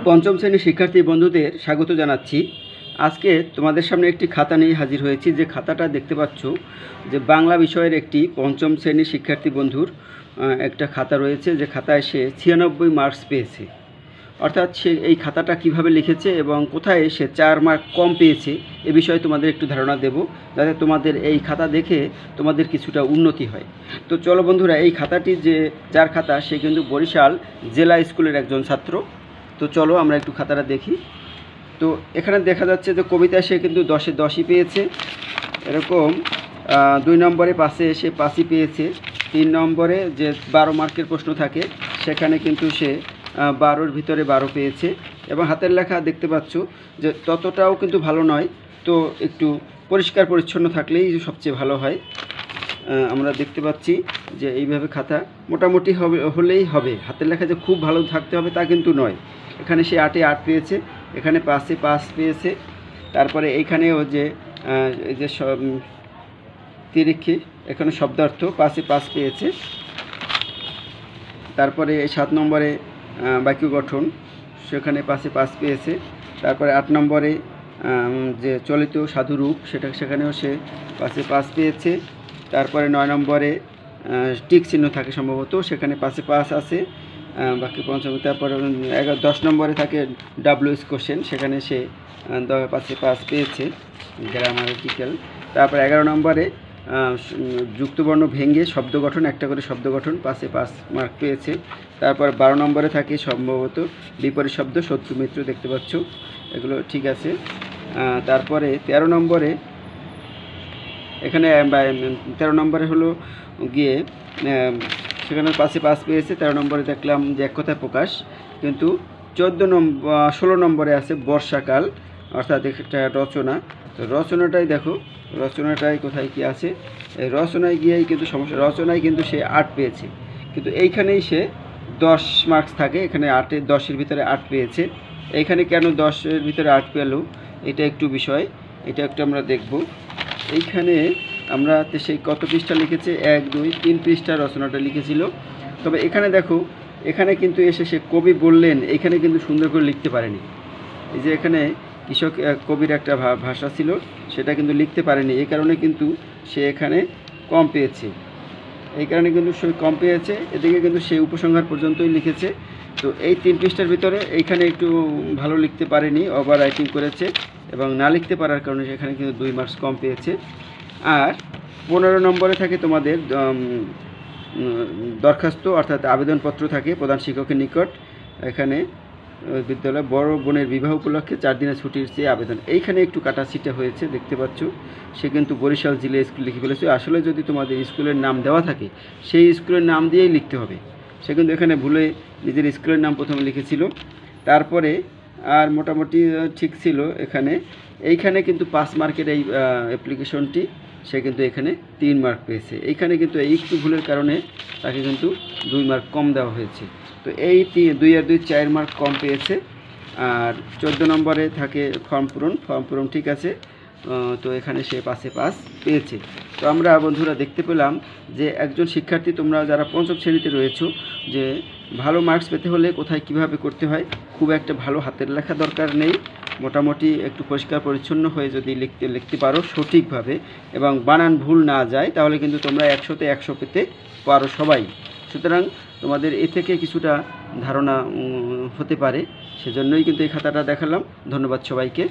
পঞ্চম শ্রেণীর শিক্ষার্থী বন্ধুদের স্বাগত জানাচ্ছি। আজকে তোমাদের সামনে একটি খাতা নিয়ে হাজির হয়েছি। যে খাতাটা দেখতে পাচ্ছ, যে বাংলা বিষয়ের একটি পঞ্চম শ্রেণীর শিক্ষার্থী বন্ধুর একটা খাতা রয়েছে, যে খাতায় সে 96 মার্কস পেয়েছে। অর্থাৎ সে এই খাতাটা কিভাবে লিখেছে এবং কোথায় সে 4 মার্ক কম পেয়েছে এ বিষয়ে তোমাদের একটু ধারণা দেব, যাতে তোমাদের এই খাতা দেখে তোমাদের কিছুটা উন্নতি হয়। তো চলো বন্ধুরা, এই খাতাটি যে যার খাতা, সে কিন্তু বরিশাল জেলা স্কুলের একজন ছাত্র। তো চলো আমরা একটু খাতাটা দেখি। তো এখানে দেখা যাচ্ছে যে কবিতায় সে কিন্তু 10-এ 10ই পেয়েছে। এরকম 2 নম্বরে 5-এ সে 5ই পেয়েছে। 3 নম্বরে যে 12 মার্কের প্রশ্ন থাকে, সেখানে কিন্তু সে 12-র ভিতরে 12 পেয়েছে। এবং হাতের লেখা দেখতে পাচ্ছ যে ততটাও কিন্তু ভালো নয়, তো একটু পরিষ্কার পরিচ্ছন্ন থাকলেই সবচেয়ে ভালো হয়। আমরা দেখতে পাচ্ছি যে এইভাবে খাতা মোটামুটি হলেই হবে। হাতের লেখা যে খুব ভালো থাকতে হবে তা কিন্তু নয়। এখানে সে 8-এ 8 পেয়েছে, এখানে 5-এ 5 পেয়েছে। তারপরে এইখানেও যে এই যে তিরিক্ষি, এখানে শব্দার্থ 5-এ 5 পেয়েছে। তারপরে 7 নম্বরে বাক্য গঠন, সেখানে 5-এ 5 পেয়েছে। তারপরে 8 নম্বরে যে চলিত সাধুরূপ, সেখানেও সে 5-এ 5 পেয়েছে। তারপরে 9 নম্বরে টিক চিহ্ন থাকে সম্ভবত, সেখানে 5-এ 5 আছে। বাকি পঞ্চম। তারপরে 10 নম্বরে থাকে ডাব্লিউএস কোশ্চেন, সেখানে সে 5-এ 5 পেয়েছে, গ্রামাটিক্যাল। তারপর 11 নম্বরে যুক্তবর্ণ ভেঙে শব্দ গঠন, একটা করে শব্দ গঠন, 5-এ 5 মার্ক পেয়েছে। তারপর 12 নম্বরে থাকে সম্ভবত বিপরীত শব্দ, শত্রু মিত্র, দেখতে পাচ্ছ, এগুলো ঠিক আছে। তারপরে 13 নম্বরে এখানে 13 নম্বরে হলো গিয়ে সেখানে 5-এ 5 পেয়েছে। 13 নম্বরে দেখলাম যে এক কথায় প্রকাশ, কিন্তু 16 নম্বরে আছে বর্ষাকাল, অর্থাৎ একটা রচনা। তো রচনাটাই দেখো, রচনাটাই কোথায় কি আছে, এই রচনায় গিয়েই কিন্তু সমস্যা। রচনায় কিন্তু সে 8 পেয়েছে, কিন্তু এইখানেই সে 10 মার্কস থাকে। এখানে 8-এ 10-এর ভিতরে 8 পেয়েছে। এইখানে কেন 10-এর ভিতরে 8 পেল, এটা একটু বিষয়, এটা একটু আমরা দেখব। এইখানে আমরা সেই কত পৃষ্ঠা লিখেছে, 1, 2, 3 পৃষ্ঠা রচনাটা লিখেছিল। তবে এখানে দেখো, এখানে কিন্তু এসে সে কবি বললেন, এখানে কিন্তু সুন্দর করে লিখতে পারেনি। এই যে এখানে কৃষক কবির একটা ভাষা ছিল, সেটা কিন্তু লিখতে পারেনি। এই কারণে কিন্তু সে এখানে কম পেয়েছে। এই কারণে কিন্তু সে কম পেয়েছে। এদিকে কিন্তু সে উপসংহার পর্যন্তই লিখেছে। তো এই 3 পৃষ্ঠার ভিতরে এইখানে একটু ভালো লিখতে পারেনি, ওভার রাইটিং করেছে, এবং না লিখতে পারার কারণে সেখানে কিন্তু 2 মার্কস কম পেয়েছে। আর 15 নম্বরে থাকে তোমাদের দরখাস্ত, অর্থাৎ আবেদনপত্র থাকে প্রধান শিক্ষকের নিকট। এখানে বিদ্যালয় বড় বোনের বিবাহ উপলক্ষে 4 দিনের ছুটির চেয়ে আবেদন। এইখানে একটু কাটাছিটা হয়েছে, দেখতে পাচ্ছ। সে কিন্তু বরিশাল জেলা স্কুল লিখে ফেলেছে। আসলে যদি তোমাদের স্কুলের নাম দেওয়া থাকে, সেই স্কুলের নাম দিয়েই লিখতে হবে। সে কিন্তু এখানে ভুলে নিজের স্কুলের নাম প্রথমে লিখেছিল। তারপরে আর মোটামুটি ঠিক ছিল। এইখানে কিন্তু 5 মার্কের এই অ্যাপ্লিকেশনটি, সে কিন্তু এখানে 3 মার্ক পেয়েছে। এইখানে কিন্তু এই একটু ভুলের কারণে তাকে কিন্তু 2 মার্ক কম দেওয়া হয়েছে। তো এই 2 আর 2 4 মার্ক কম পেয়েছে। আর 14 নম্বরে থাকে ফর্ম পূরণ ঠিক আছে। তো এখানে সে 5-এ 5 পেয়েছে। তো আমরা বন্ধুরা দেখতে পেলাম যে একজন শিক্ষার্থী, তোমরা যারা পঞ্চম শ্রেণীতে রয়েছো, যে ভালো মার্কস পেতে হলে কোথায় কিভাবে করতে হয়, খুব একটা ভালো হাতের লেখা দরকার নেই। মোটামুটি একটু পরিষ্কার পরিচ্ছন্ন হয়ে যদি লিখতে পারো সঠিকভাবে, এবং বানান ভুল না যায়, তাহলে কিন্তু তোমরা 100-তে 100 পেতে পারো সবাই। সুতরাং তোমাদের এ থেকে কিছুটা ধারণা হতে পারে, সেজন্যই কিন্তু এই খাতাটা দেখালাম। ধন্যবাদ সবাইকে।